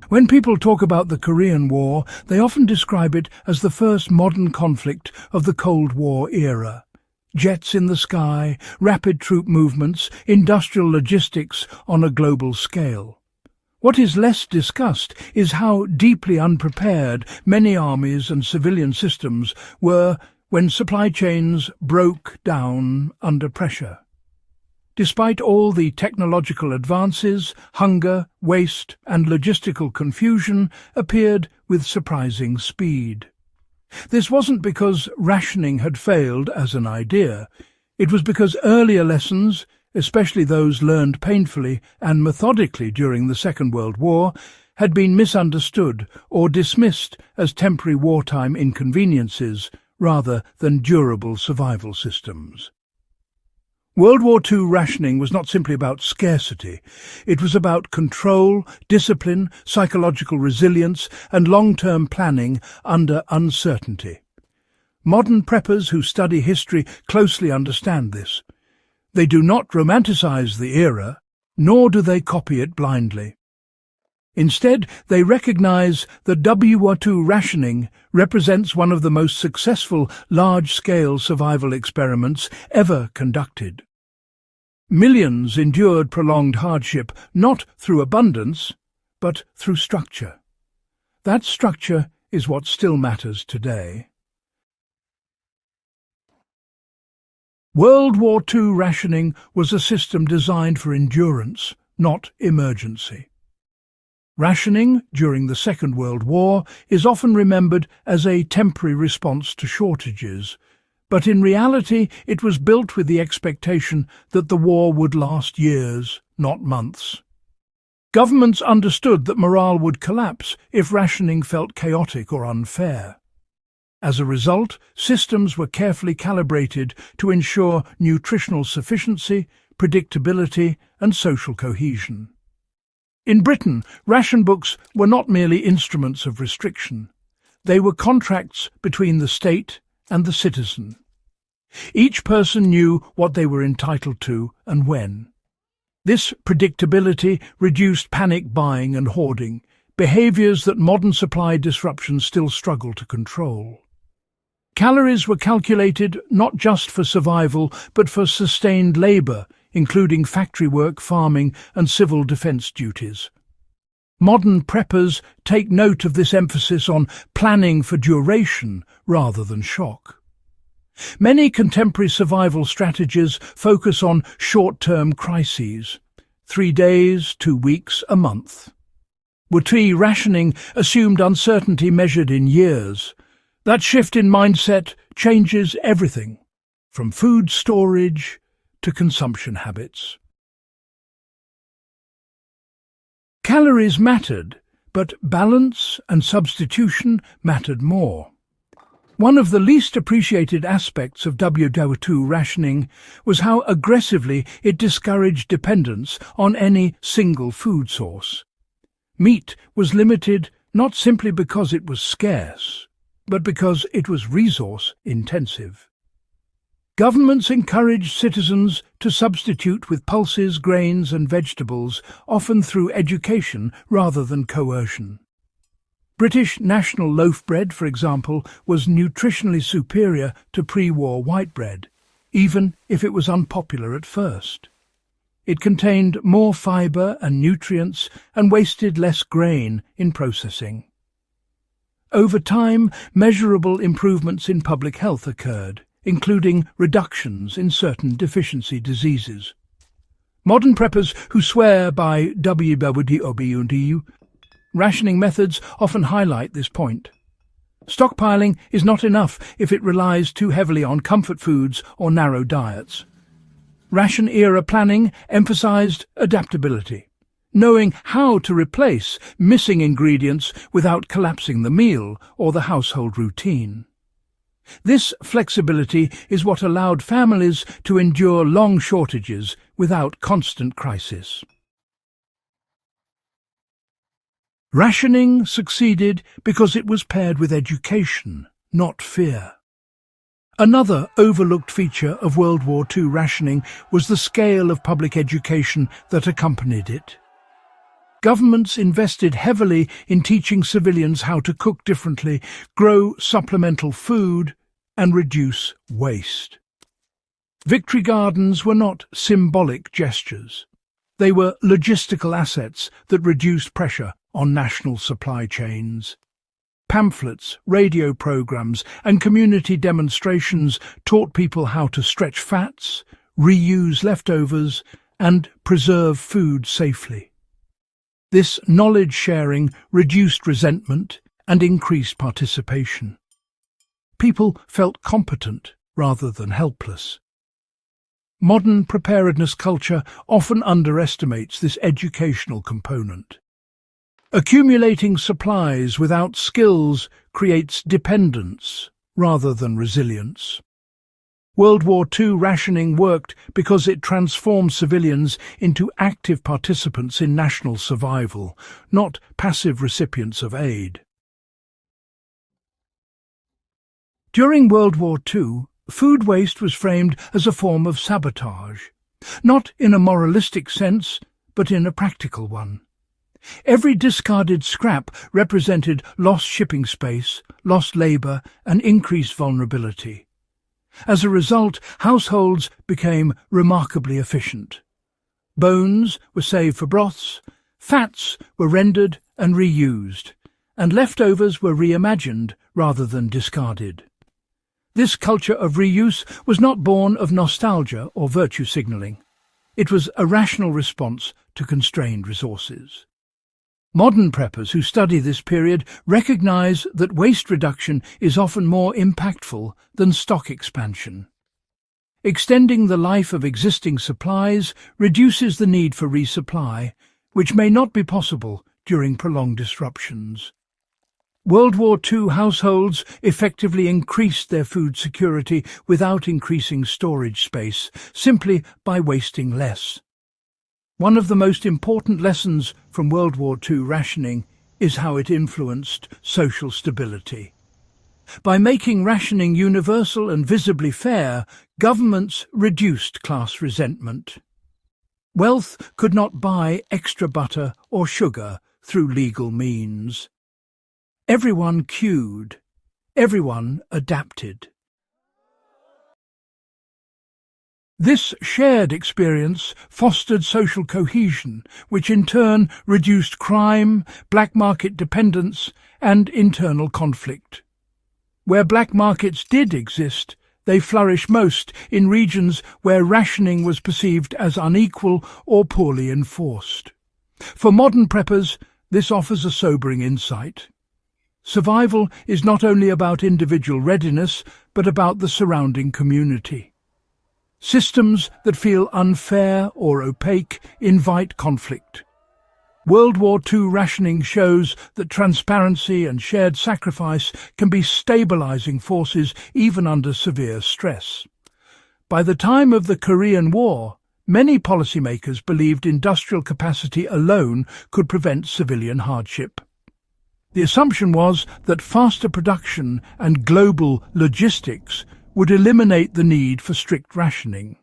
When people talk about the Korean War, they often describe it as the first modern conflict of the Cold War era. Jets in the sky, rapid troop movements, industrial logistics on a global scale. What is less discussed is how deeply unprepared many armies and civilian systems were when supply chains broke down under pressure. Despite all the technological advances, hunger, waste and logistical confusion appeared with surprising speed. This wasn't because rationing had failed as an idea. It was because earlier lessons, especially those learned painfully and methodically during the Second World War, had been misunderstood or dismissed as temporary wartime inconveniences rather than durable survival systems. World War II rationing was not simply about scarcity. It was about control, discipline, psychological resilience, and long-term planning under uncertainty. Modern preppers who study history closely understand this. They do not romanticize the era, nor do they copy it blindly. Instead, they recognize that WWII rationing represents one of the most successful large-scale survival experiments ever conducted. Millions endured prolonged hardship not through abundance, but through structure. That structure is what still matters today. World War II rationing was a system designed for endurance, not emergency. Rationing during the Second World War is often remembered as a temporary response to shortages, but in reality it was built with the expectation that the war would last years, not months. Governments understood that morale would collapse if rationing felt chaotic or unfair. As a result, systems were carefully calibrated to ensure nutritional sufficiency, predictability, and social cohesion. In Britain, ration books were not merely instruments of restriction. They were contracts between the state and the citizen. Each person knew what they were entitled to and when. This predictability reduced panic buying and hoarding, behaviours that modern supply disruptions still struggle to control. Calories were calculated not just for survival, but for sustained labour, including factory work, farming and civil defence duties. Modern preppers take note of this emphasis on planning for duration rather than shock. Many contemporary survival strategies focus on short-term crises, 3 days, 2 weeks, a month. WWII rationing assumed uncertainty measured in years. That shift in mindset changes everything, from food storage to consumption habits. Calories mattered, but balance and substitution mattered more. One of the least appreciated aspects of WWII rationing was how aggressively it discouraged dependence on any single food source. Meat was limited not simply because it was scarce, but because it was resource-intensive. Governments encouraged citizens to substitute with pulses, grains and vegetables, often through education rather than coercion. British national loaf bread, for example, was nutritionally superior to pre-war white bread, even if it was unpopular at first. It contained more fibre and nutrients and wasted less grain in processing. Over time, measurable improvements in public health occurred, including reductions in certain deficiency diseases. Modern preppers who swear by WWII rationing methods often highlight this point. Stockpiling is not enough if it relies too heavily on comfort foods or narrow diets. Ration-era planning emphasized adaptability, knowing how to replace missing ingredients without collapsing the meal or the household routine. This flexibility is what allowed families to endure long shortages without constant crisis. Rationing succeeded because it was paired with education, not fear. Another overlooked feature of World War II rationing was the scale of public education that accompanied it. Governments invested heavily in teaching civilians how to cook differently, grow supplemental food, and reduce waste. Victory gardens were not symbolic gestures. They were logistical assets that reduced pressure on national supply chains. Pamphlets, radio programs, and community demonstrations taught people how to stretch fats, reuse leftovers, and preserve food safely. This knowledge sharing reduced resentment and increased participation. People felt competent rather than helpless. Modern preparedness culture often underestimates this educational component. Accumulating supplies without skills creates dependence rather than resilience. World War II rationing worked because it transformed civilians into active participants in national survival, not passive recipients of aid. During World War II, food waste was framed as a form of sabotage, not in a moralistic sense, but in a practical one. Every discarded scrap represented lost shipping space, lost labour, and increased vulnerability. As a result, households became remarkably efficient. Bones were saved for broths, fats were rendered and reused, and leftovers were reimagined rather than discarded. This culture of reuse was not born of nostalgia or virtue signalling. It was a rational response to constrained resources. Modern preppers who study this period recognize that waste reduction is often more impactful than stock expansion. Extending the life of existing supplies reduces the need for resupply, which may not be possible during prolonged disruptions. World War II households effectively increased their food security without increasing storage space, simply by wasting less. One of the most important lessons from World War II rationing is how it influenced social stability. By making rationing universal and visibly fair, governments reduced class resentment. Wealth could not buy extra butter or sugar through legal means. Everyone queued, everyone adapted. This shared experience fostered social cohesion, which in turn reduced crime, black market dependence, and internal conflict. Where black markets did exist, they flourished most in regions where rationing was perceived as unequal or poorly enforced. For modern preppers, this offers a sobering insight. Survival is not only about individual readiness, but about the surrounding community. Systems that feel unfair or opaque invite conflict. World War II rationing shows that transparency and shared sacrifice can be stabilizing forces even under severe stress. By the time of the Korean War, many policymakers believed industrial capacity alone could prevent civilian hardship. The assumption was that faster production and global logistics would eliminate the need for strict rationing.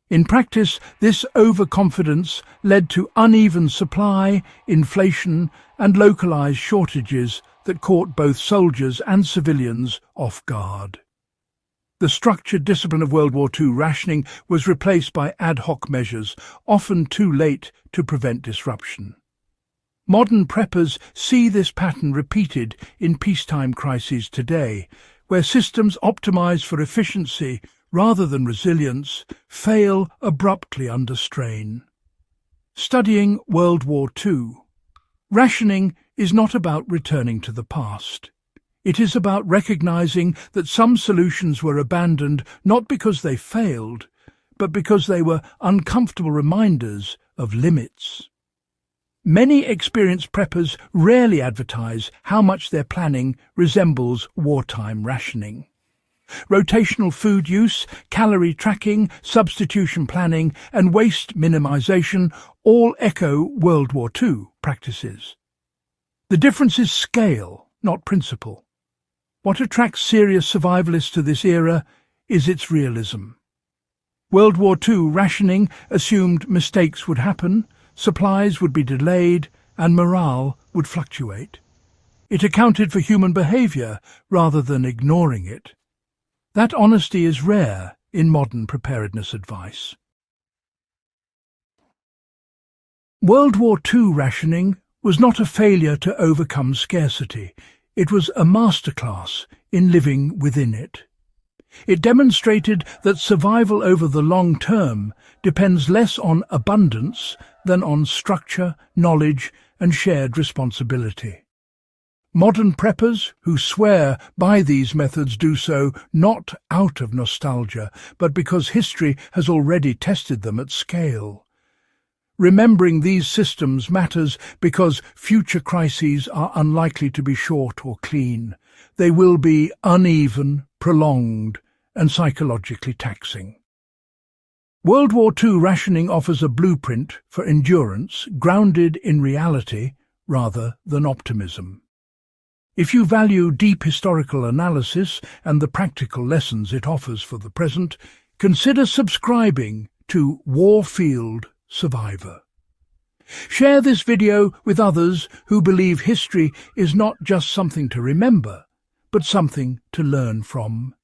In practice, this overconfidence led to uneven supply, inflation, and localized shortages that caught both soldiers and civilians off guard. The structured discipline of World War II rationing was replaced by ad hoc measures, often too late to prevent disruption. Modern preppers see this pattern repeated in peacetime crises today, where systems optimized for efficiency rather than resilience fail abruptly under strain. Studying World War II. Rationing is not about returning to the past. It is about recognizing that some solutions were abandoned not because they failed, but because they were uncomfortable reminders of limits. Many experienced preppers rarely advertise how much their planning resembles wartime rationing. Rotational food use, calorie tracking, substitution planning, and waste minimization all echo World War II practices. The difference is scale, not principle. What attracts serious survivalists to this era is its realism. World War II rationing assumed mistakes would happen, supplies would be delayed, and morale would fluctuate. It accounted for human behaviour rather than ignoring it. That honesty is rare in modern preparedness advice. World War II rationing was not a failure to overcome scarcity. It was a masterclass in living within it. It demonstrated that survival over the long term depends less on abundance than on structure, knowledge, and shared responsibility. Modern preppers who swear by these methods do so not out of nostalgia, but because history has already tested them at scale. Remembering these systems matters because future crises are unlikely to be short or clean. They will be uneven, prolonged, and psychologically taxing. World War II rationing offers a blueprint for endurance grounded in reality rather than optimism. If you value deep historical analysis and the practical lessons it offers for the present, consider subscribing to Warfield Survivor. Share this video with others who believe history is not just something to remember, but something to learn from.